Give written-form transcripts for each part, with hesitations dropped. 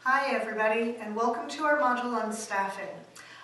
Hi everybody, and welcome to our module on staffing.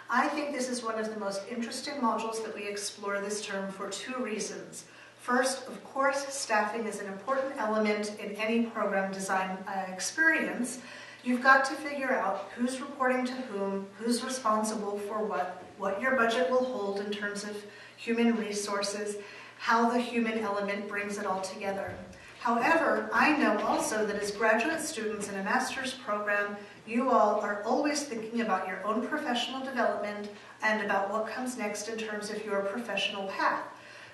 I think this is one of the most interesting modules that we explore this term for two reasons. First, of course, staffing is an important element in any program design experience. You've got to figure out who's reporting to whom, who's responsible for what your budget will hold in terms of human resources, how the human element brings it all together. However, I know also that as graduate students in a master's program, you all are always thinking about your own professional development and about what comes next in terms of your professional path.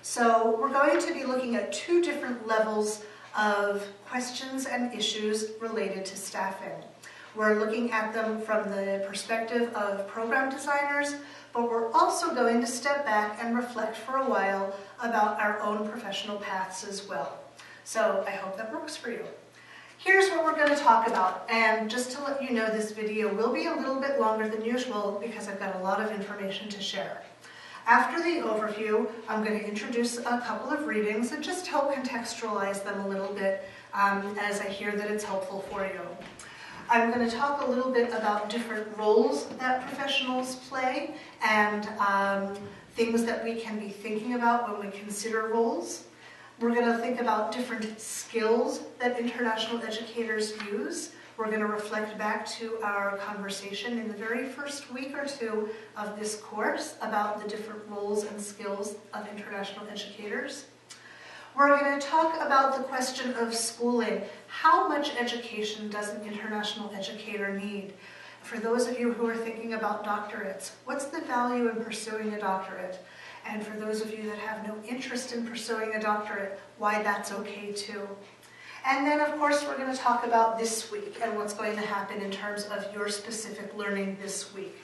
So we're going to be looking at two different levels of questions and issues related to staffing. We're looking at them from the perspective of program designers, but we're also going to step back and reflect for a while about our own professional paths as well. So I hope that works for you. Here's what we're going to talk about, and just to let you know, this video will be a little bit longer than usual because I've got a lot of information to share. After the overview, I'm going to introduce a couple of readings and just help contextualize them a little bit as I hear that it's helpful for you. I'm going to talk a little bit about different roles that professionals play and things that we can be thinking about when we consider roles. We're going to think about different skills that international educators use. We're going to reflect back to our conversation in the very first week or two of this course about the different roles and skills of international educators. We're going to talk about the question of schooling. How much education does an international educator need? For those of you who are thinking about doctorates, what's the value in pursuing a doctorate? And for those of you that have no interest in pursuing a doctorate, why that's okay too. And then, of course, we're going to talk about this week and what's going to happen in terms of your specific learning this week.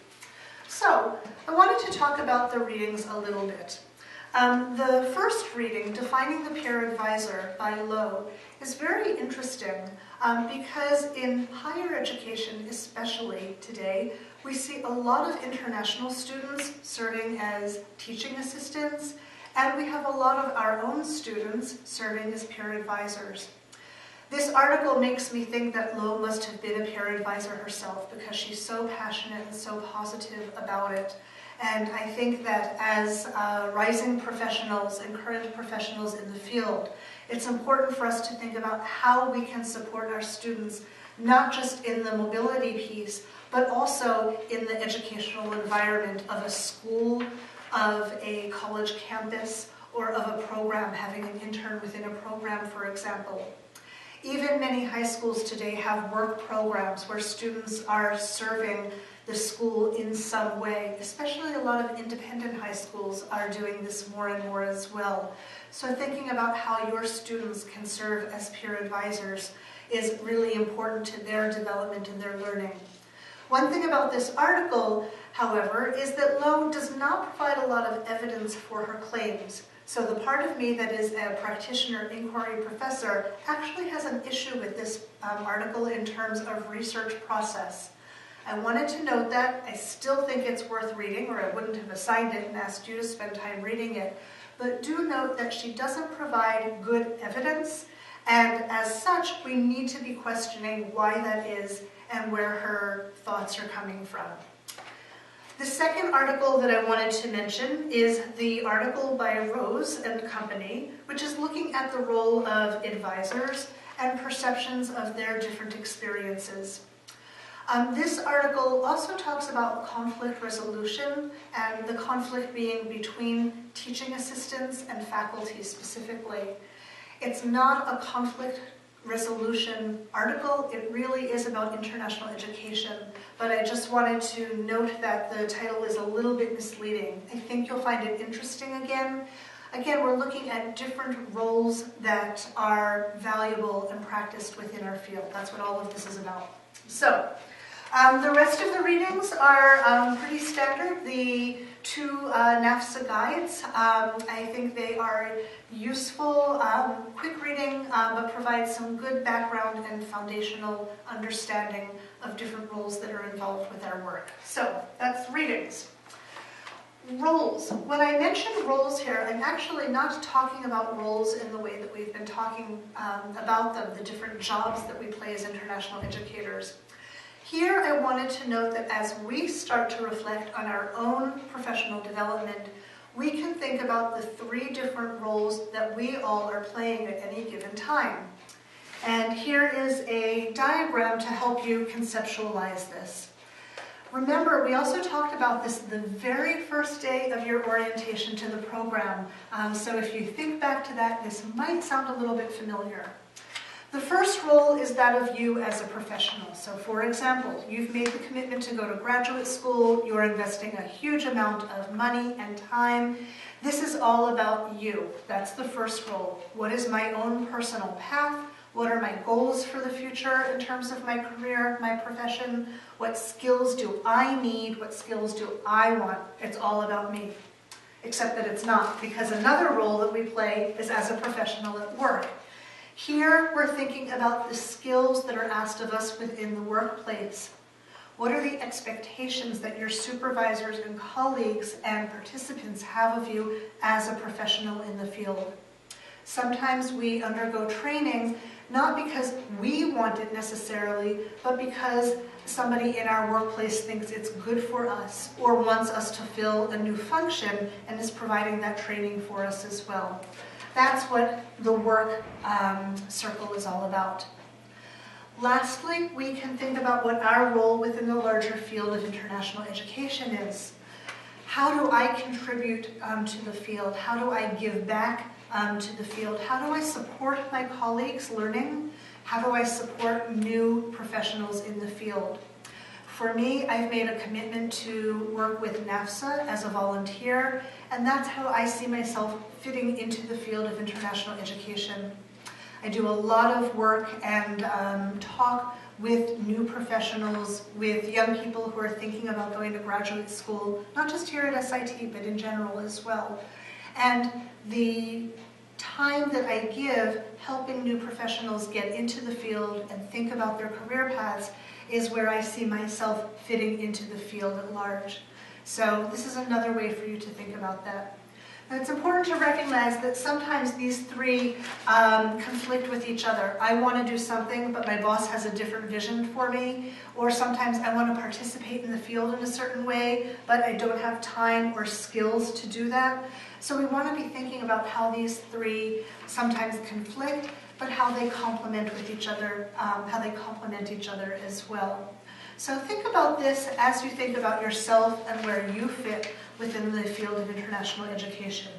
So, I wanted to talk about the readings a little bit. The first reading, Defining the Peer Advisor by Lowe, is very interesting because in higher education, especially today, we see a lot of international students serving as teaching assistants, and we have a lot of our own students serving as peer advisors. This article makes me think that Lowe must have been a peer advisor herself because she's so passionate and so positive about it. And I think that as rising professionals and current professionals in the field, it's important for us to think about how we can support our students, not just in the mobility piece, but also in the educational environment of a school, of a college campus, or of a program, having an intern within a program, for example. Even many high schools today have work programs where students are serving the school in some way. Especially a lot of independent high schools are doing this more and more as well. So thinking about how your students can serve as peer advisors is really important to their development and their learning. One thing about this article, however, is that Lowe does not provide a lot of evidence for her claims. So the part of me that is a practitioner, inquiry professor, actually has an issue with this article in terms of research process. I wanted to note that. I still think it's worth reading, or I wouldn't have assigned it and asked you to spend time reading it. But do note that she doesn't provide good evidence, and as such, we need to be questioning why that is and where her thoughts are coming from. The second article that I wanted to mention is the article by Rose and Company, which is looking at the role of advisors and perceptions of their different experiences. This article also talks about conflict resolution and the conflict being between teaching assistants and faculty specifically. It's not a conflict resolution article. It really is about international education, but I just wanted to note that the title is a little bit misleading. I think you'll find it interesting again. Again, we're looking at different roles that are valuable and practiced within our field. That's what all of this is about. So, the rest of the readings are pretty standard. The two NAFSA guides, I think they are useful, quick reading, but provide some good background and foundational understanding of different roles that are involved with our work. So that's readings. Roles. When I mention roles here, I'm actually not talking about roles in the way that we've been talking about them, the different jobs that we play as international educators. Here I wanted to note that as we start to reflect on our own professional development, we can think about the 3 different roles that we all are playing at any given time. And here is a diagram to help you conceptualize this. Remember, we also talked about this the very first day of your orientation to the program. So if you think back to that, this might sound a little bit familiar. The first role is that of you as a professional. So for example, you've made the commitment to go to graduate school, you're investing a huge amount of money and time. This is all about you. That's the first role. What is my own personal path? What are my goals for the future in terms of my career, my profession? What skills do I need? What skills do I want? It's all about me. Except that it's not, because another role that we play is as a professional at work. Here, we're thinking about the skills that are asked of us within the workplace. What are the expectations that your supervisors and colleagues and participants have of you as a professional in the field? Sometimes we undergo training not because we want it necessarily, but because somebody in our workplace thinks it's good for us or wants us to fill a new function and is providing that training for us as well. That's what the work circle is all about. Lastly, we can think about what our role within the larger field of international education is. How do I contribute to the field? How do I give back to the field? How do I support my colleagues' learning? How do I support new professionals in the field? For me, I've made a commitment to work with NAFSA as a volunteer, and that's how I see myself fitting into the field of international education. I do a lot of work and talk with new professionals, with young people who are thinking about going to graduate school, not just here at SIT, but in general as well. And the time that I give helping new professionals get into the field and think about their career paths is where I see myself fitting into the field at large. So this is another way for you to think about that. And it's important to recognize that sometimes these 3 conflict with each other. I want to do something, but my boss has a different vision for me. Or sometimes I want to participate in the field in a certain way, but I don't have time or skills to do that. So we want to be thinking about how these 3 sometimes conflict, but how they complement with each other, how they complement each other as well. So think about this as you think about yourself and where you fit within the field of international education.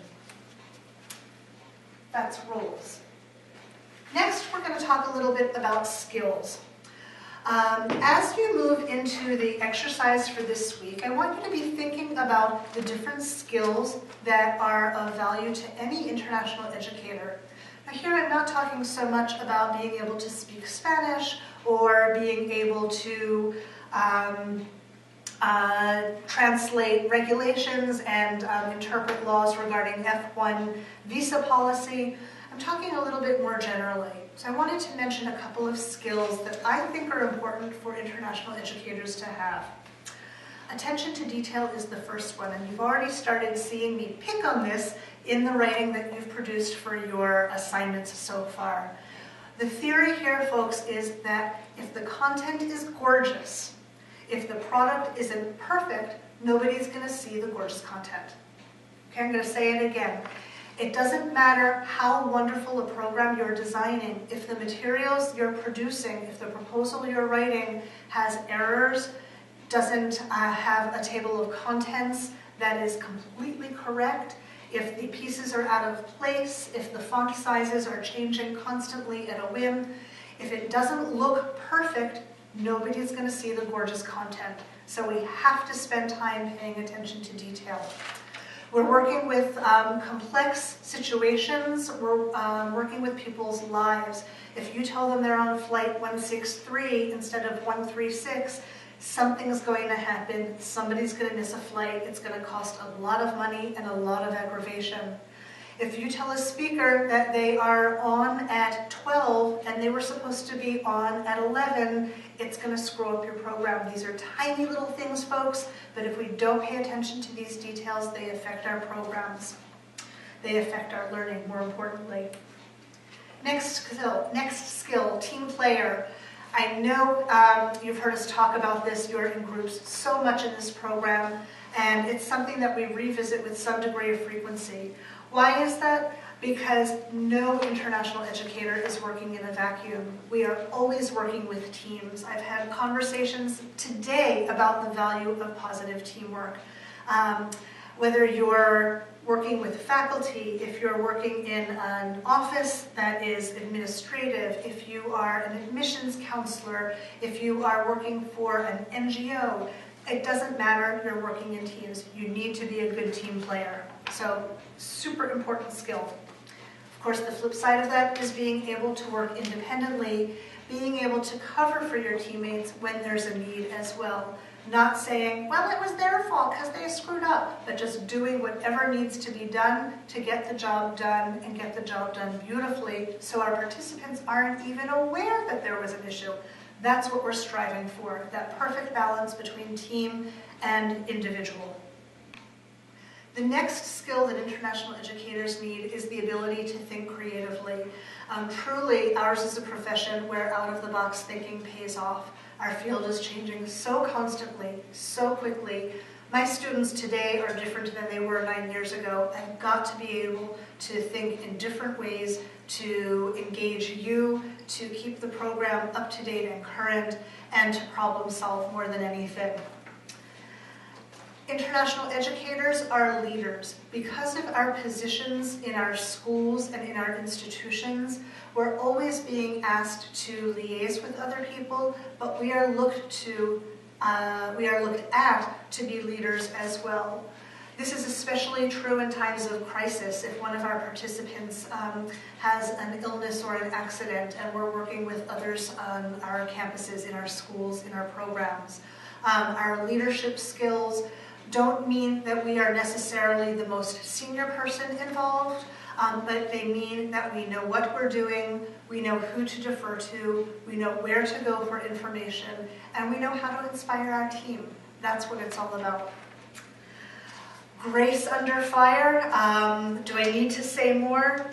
That's roles. Next, we're going to talk a little bit about skills. As you move into the exercise for this week, I want you to be thinking about the different skills that are of value to any international educator. Now here I'm not talking so much about being able to speak Spanish or being able to translate regulations and interpret laws regarding F1 visa policy. I'm talking a little bit more generally. So I wanted to mention a couple of skills that I think are important for international educators to have. Attention to detail is the first one, and you've already started seeing me pick on this in the writing that you've produced for your assignments so far. The theory here, folks, is that if the content is gorgeous, if the product isn't perfect, nobody's going to see the gorgeous content. Okay, I'm going to say it again. It doesn't matter how wonderful a program you're designing. If the materials you're producing, if the proposal you're writing has errors, doesn't have a table of contents that is completely correct, if the pieces are out of place, if the font sizes are changing constantly at a whim, if it doesn't look perfect, nobody's going to see the gorgeous content. So we have to spend time paying attention to detail. We're working with complex situations. We're working with people's lives. If you tell them they're on flight 163 instead of 136, something's going to happen. Somebody's going to miss a flight. It's going to cost a lot of money and a lot of aggravation. If you tell a speaker that they are on at 12 and they were supposed to be on at 11, it's going to screw up your program. These are tiny little things, folks, but if we don't pay attention to these details, they affect our programs. They affect our learning, more importantly. Next skill, team player. I know you've heard us talk about this. You're in groups so much in this program, and it's something that we revisit with some degree of frequency. Why is that? Because no international educator is working in a vacuum. We are always working with teams. I've had conversations today about the value of positive teamwork. Whether you're working with faculty, if you're working in an office that is administrative, if you are an admissions counselor, if you are working for an NGO, it doesn't matter, you're working in teams. You need to be a good team player. So, super important skill. Of course, the flip side of that is being able to work independently, being able to cover for your teammates when there's a need as well. Not saying, well, it was their fault because they screwed up, but just doing whatever needs to be done to get the job done and get the job done beautifully so our participants aren't even aware that there was an issue. That's what we're striving for, that perfect balance between team and individual. The next skill that international educators need is the ability to think creatively. Truly, ours is a profession where out-of-the-box thinking pays off. Our field is changing so constantly, so quickly. My students today are different than they were 9 years ago. I've got to be able to think in different ways, to engage you, to keep the program up to date and current, and to problem solve more than anything. International educators are leaders. Because of our positions in our schools and in our institutions, we're always being asked to liaise with other people, but we are looked at to be leaders as well. This is especially true in times of crisis. If one of our participants has an illness or an accident, and we're working with others on our campuses, in our schools, in our programs. Our leadership skills don't mean that we are necessarily the most senior person involved, but they mean that we know what we're doing, we know who to defer to, we know where to go for information, and we know how to inspire our team. That's what it's all about. Grace under fire, do I need to say more?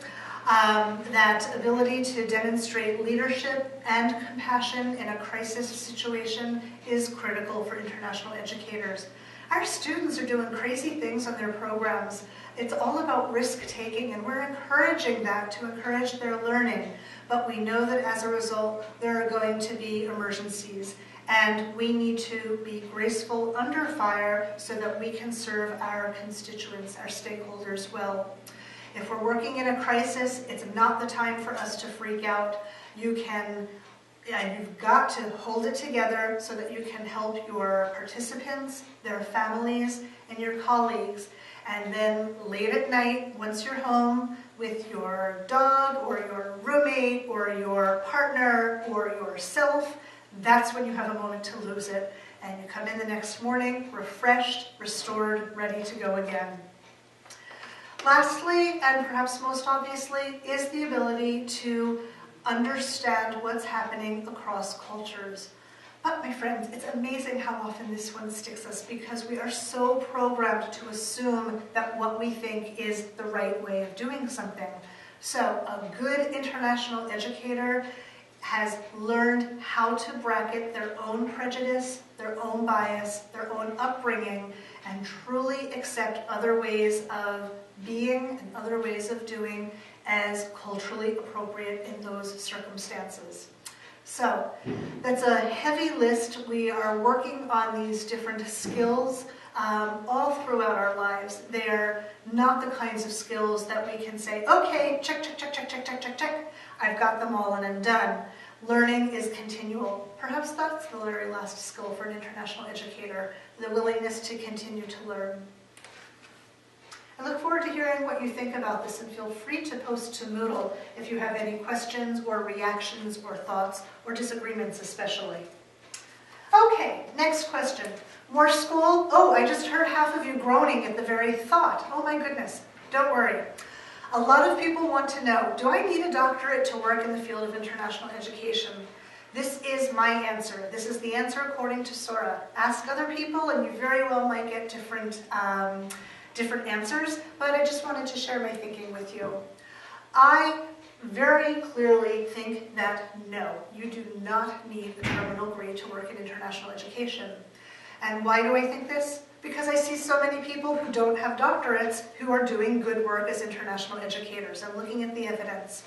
That ability to demonstrate leadership and compassion in a crisis situation is critical for international educators. Our students are doing crazy things on their programs. It's all about risk-taking, and we're encouraging that to encourage their learning. But we know that as a result, there are going to be emergencies, and we need to be graceful under fire so that we can serve our constituents, our stakeholders well. If we're working in a crisis, it's not the time for us to freak out. You've got to hold it together so that you can help your participants, their families, and your colleagues. And then late at night, once you're home with your dog or your roommate or your partner or yourself, that's when you have a moment to lose it. And you come in the next morning refreshed, restored, ready to go again. Lastly, and perhaps most obviously, is the ability to understand what's happening across cultures. But my friends, it's amazing how often this one sticks us because we are so programmed to assume that what we think is the right way of doing something. So a good international educator has learned how to bracket their own prejudice, their own bias, their own upbringing, and truly accept other ways of being and other ways of doing as culturally appropriate in those circumstances. So that's a heavy list. We are working on these different skills all throughout our lives. They're not the kinds of skills that we can say, okay, check, check, check, check, check, check, check, check. I've got them all and I'm done. Learning is continual. Perhaps that's the very last skill for an international educator, the willingness to continue to learn. I look forward to hearing what you think about this, and feel free to post to Moodle if you have any questions or reactions or thoughts or disagreements especially. Okay, next question. More school? Oh, I just heard half of you groaning at the very thought. Oh my goodness, don't worry. A lot of people want to know, do I need a doctorate to work in the field of international education? This is my answer. This is the answer according to Sora. Ask other people and you very well might get different answers, but I just wanted to share my thinking with you. I very clearly think that no, you do not need a terminal degree to work in international education. And why do I think this? Because I see so many people who don't have doctorates who are doing good work as international educators. I'm looking at the evidence.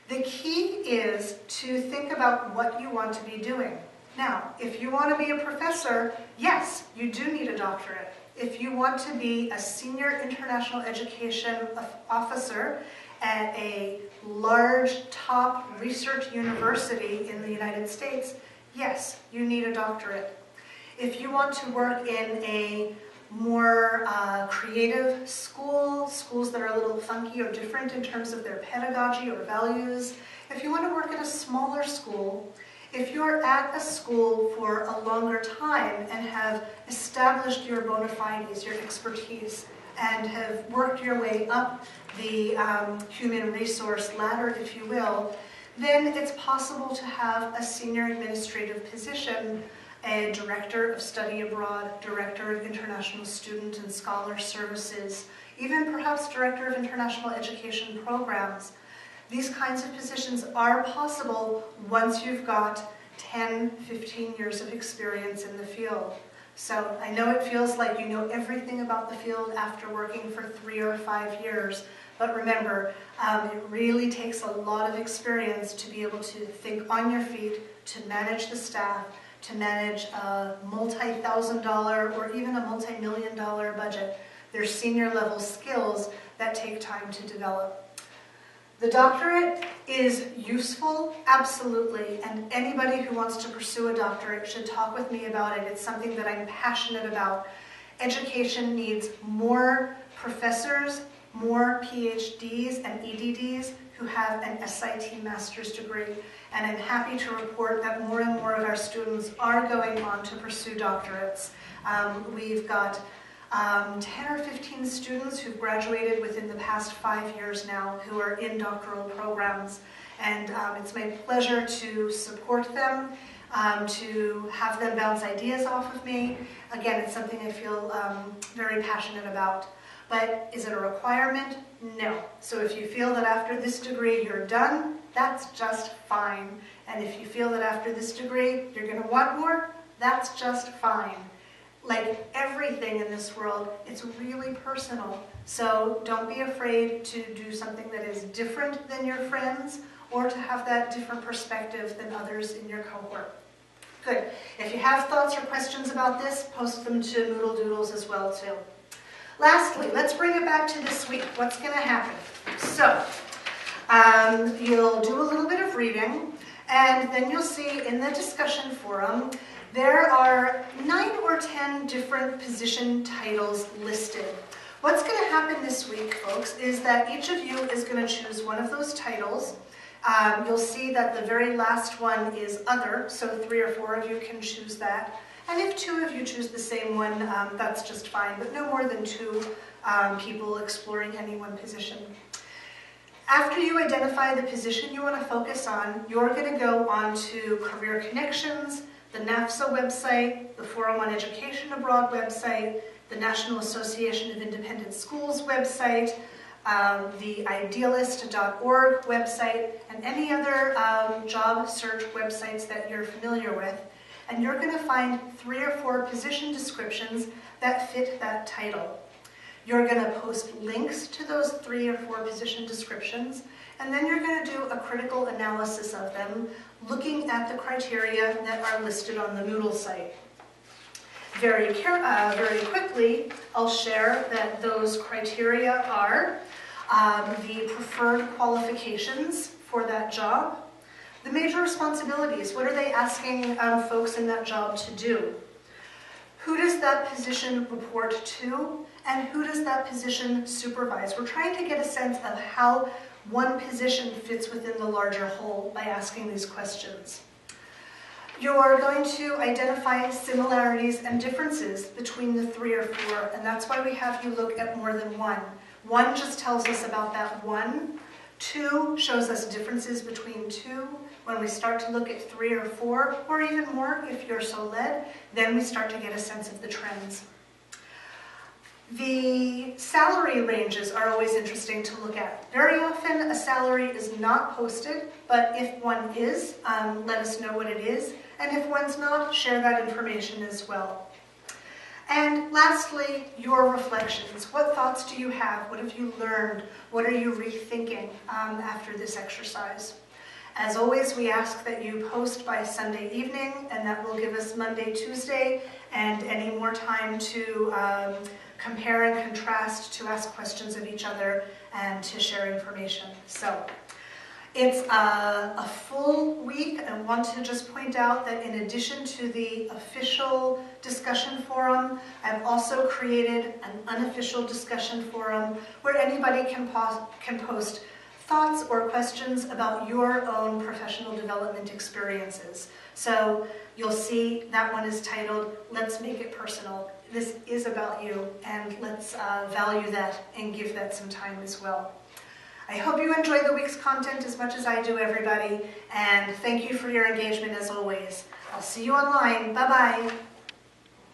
The key is to think about what you want to be doing. Now, if you want to be a professor, yes, you do need a doctorate. If you want to be a senior international education officer at a large top research university in the United States, yes, you need a doctorate. If you want to work in a more creative schools that are a little funky or different in terms of their pedagogy or values, if you want to work at a smaller school, if you're at a school for a longer time and have established your bona fides, your expertise, and have worked your way up the human resource ladder, if you will, then it's possible to have a senior administrative position, a director of study abroad, director of international student and scholar services, even perhaps director of international education programs. These kinds of positions are possible once you've got 10, 15 years of experience in the field. So I know it feels like you know everything about the field after working for 3 or 5 years, but remember, it really takes a lot of experience to be able to think on your feet, to manage the staff, to manage a multi-$1,000 or even a multi-million-dollar budget. There's senior level skills that take time to develop. The doctorate is useful, absolutely, and anybody who wants to pursue a doctorate should talk with me about it. It's something that I'm passionate about. Education needs more professors, more PhDs and EDDs who have an SIT master's degree. And I'm happy to report that more and more of our students are going on to pursue doctorates. We've got 10 or 15 students who've graduated within the past 5 years now who are in doctoral programs. And it's my pleasure to support them, to have them bounce ideas off of me. Again, it's something I feel very passionate about. But is it a requirement? No. So if you feel that after this degree you're done, that's just fine. And if you feel that after this degree you're going to want more, that's just fine. Like everything in this world, it's really personal. So don't be afraid to do something that is different than your friends or to have that different perspective than others in your cohort. Good. If you have thoughts or questions about this, post them to Moodle Doodles as well too. Lastly, let's bring it back to this week. What's going to happen? So, you'll do a little bit of reading, and then you'll see in the discussion forum, there are 9 or 10 different position titles listed. What's going to happen this week, folks, is that each of you is going to choose one of those titles. You'll see that the very last one is Other, so 3 or 4 of you can choose that. And if 2 of you choose the same one, that's just fine, but no more than 2 people exploring any one position. After you identify the position you want to focus on, you're going to go on to Career Connections, the NAFSA website, the Forum on Education Abroad website, the National Association of Independent Schools website, the idealist.org website, and any other job search websites that you're familiar with. And you're going to find 3 or 4 position descriptions that fit that title. You're going to post links to those 3 or 4 position descriptions, and then you're going to do a critical analysis of them, looking at the criteria that are listed on the Moodle site. Very quickly, I'll share that those criteria are the preferred qualifications for that job, the major responsibilities, what are they asking folks in that job to do? Who does that position report to? And who does that position supervise? We're trying to get a sense of how one position fits within the larger whole by asking these questions. You're going to identify similarities and differences between the 3 or 4, and that's why we have you look at more than one. 1 just tells us about that one. 2 shows us differences between 2. When we start to look at 3 or 4, or even more if you're so led, then we start to get a sense of the trends. The salary ranges are always interesting to look at. Very often a salary is not posted, but if one is, let us know what it is. And if one's not, share that information as well. And lastly, your reflections. What thoughts do you have? What have you learned? What are you rethinking after this exercise? As always, we ask that you post by Sunday evening, and that will give us Monday, Tuesday, and any more time to compare and contrast, to ask questions of each other, and to share information. So it's a full week. I want to just point out that in addition to the official discussion forum, I've also created an unofficial discussion forum where anybody can post thoughts or questions about your own professional development experiences. So you'll see that one is titled, Let's Make It Personal. This is about you, and let's value that and give that some time as well. I hope you enjoy the week's content as much as I do, everybody, and thank you for your engagement as always. I'll see you online. Bye-bye.